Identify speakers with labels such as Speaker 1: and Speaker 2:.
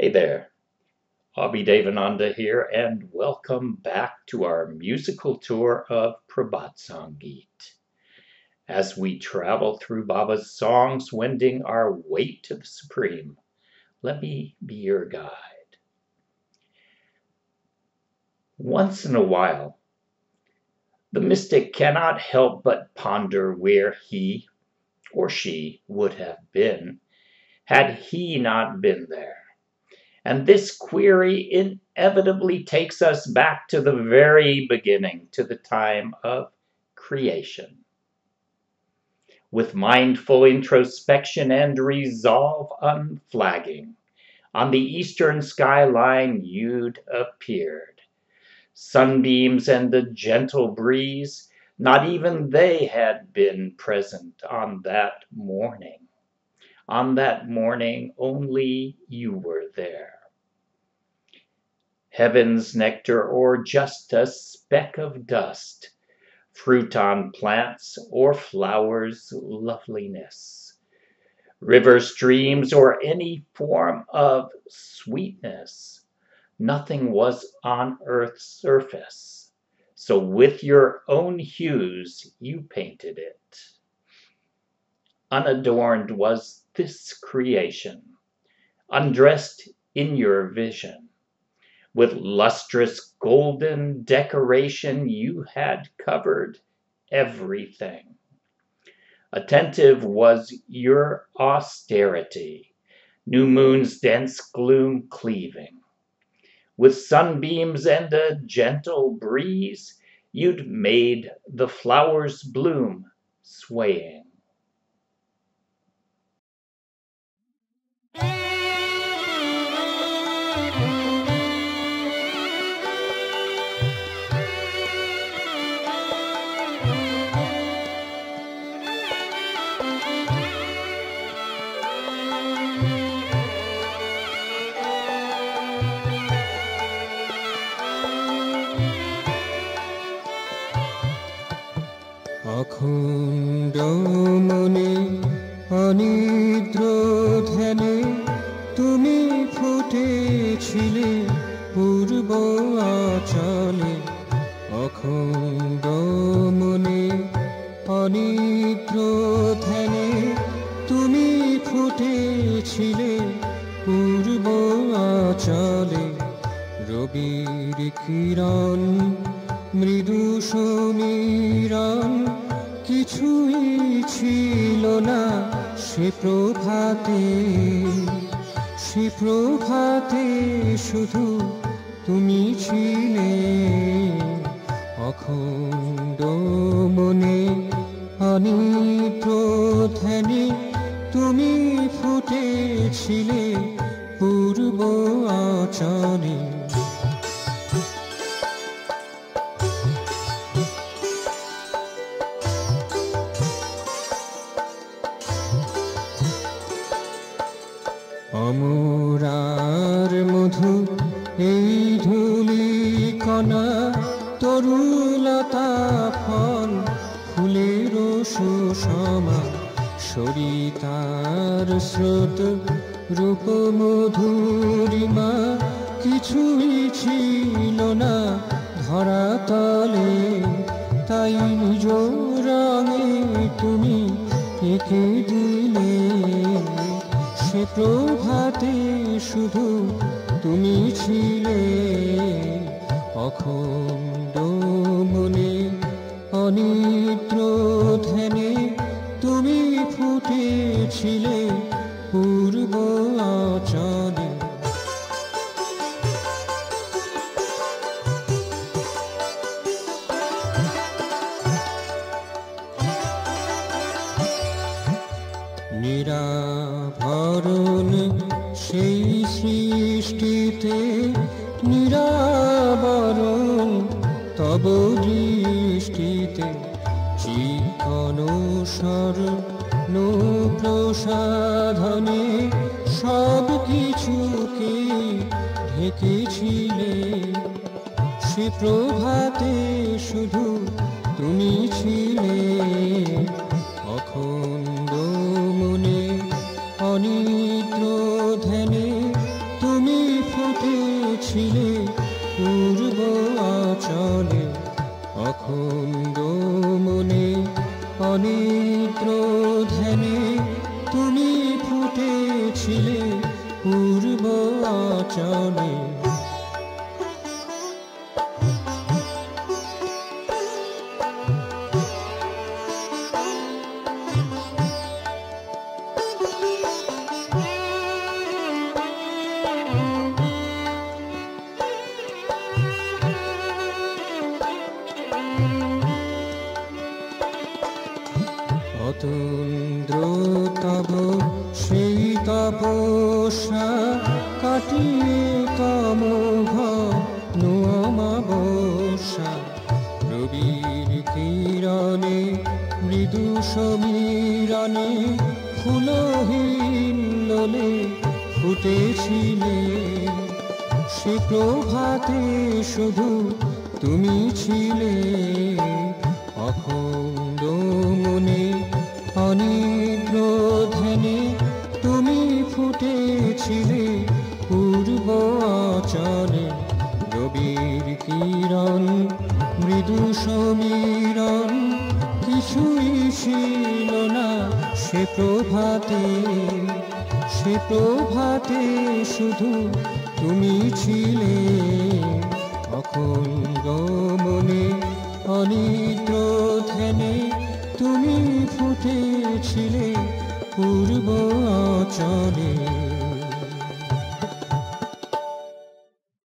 Speaker 1: Hey there, Abhi Devananda here, and welcome back to our musical tour of Prabhat Sangeet. As we travel through Baba's songs, wending our way to the Supreme, let me be your guide. Once in a while, the mystic cannot help but ponder where he or she would have been had he not been there. And this query inevitably takes us back to the very beginning, to the time of creation. With mindful introspection and resolve unflagging, on the eastern skyline you'd appeared. Sunbeams and the gentle breeze, not even they had been present on that morning. On that morning, only you were there. Heaven's nectar, or just a speck of dust, fruit on plants or flowers' loveliness, river streams, or any form of sweetness, nothing was on earth's surface. So with your own hues you painted it. Unadorned was this creation, undressed in your vision. With lustrous golden decoration you had covered everything. Attentive was your austerity, new moon's dense gloom cleaving. With sunbeams and a gentle breeze, you'd made the flowers bloom, swaying.
Speaker 2: অখণ্ড মনে অনিদ্র ধ্যানে তুমি ফুটেছিলে পূর্ব আচলে। অখণ্ড মনে অনিদ্র ধ্যানে তুমি ফুটেছিলে পূর্ব আচলে। রবির কিরণ মৃদু সমীরণ কিছুই ছিল না সে প্রভাতে। সে প্রভাতে শুধু তুমি ছিলে। অখণ্ড মনে অনিদ্র ধ্যানে তুমি ফুটেছিলে পূর্ব আচলে। অমরার মধু এই ধূলি কণা তরুলতা ফল ফুলের সুষমা। সরিতার স্রোত রূপ মধুরিমা কিছুই ছিল না ধরাতলে। তাই নিজ রঙে তুমি এঁকে দিলে। সে প্রভাতে শুধু তুমি ছিলে। অখণ্ড মনে অনিদ্র ধ্যানে তুমি ফুটেছিলে পূর্ব আচলে। নিরাভরণ সেই সৃষ্টিতে নিরাবরণ তব দৃষ্টিতে। চিকন স্বর্ণ প্রসাধনে সব কিছুকে ঢেকেছিলে। সে প্রভাতে শুধু তুমি ছিলে। অখণ্ড মনে অনিদ্র ধ্যানে তুমি ফুটেছিলে পূর্ব আচলে, অখণ্ড মনে অনিদ্র ধ্যানে তুমি ফুটেছিলে পূর্ব আচলে। অতন্দ্র তব সেই তপস্যা কাটিয়ে তমঘ অমাবস্যা, রবির কিরণে মৃদু সমীরণে ফুলহীন লোলে ফুটেছিলে, সে প্রভাতে শুধু তুমি ছিলে অখণ্ড মনে অনিদ্র ধ্যানে তুমি ফুটেছিলে পূর্ব আচলে, রবির কিরণ মৃদু সমীরণ কিছুই ছিল না সে প্রভাতে, সে প্রভাতে শুধু তুমি ছিলে অখণ্ড মনে অনিদ্র ধ্যানে তুমি ফুটেছিলে পূর্ব আচলে।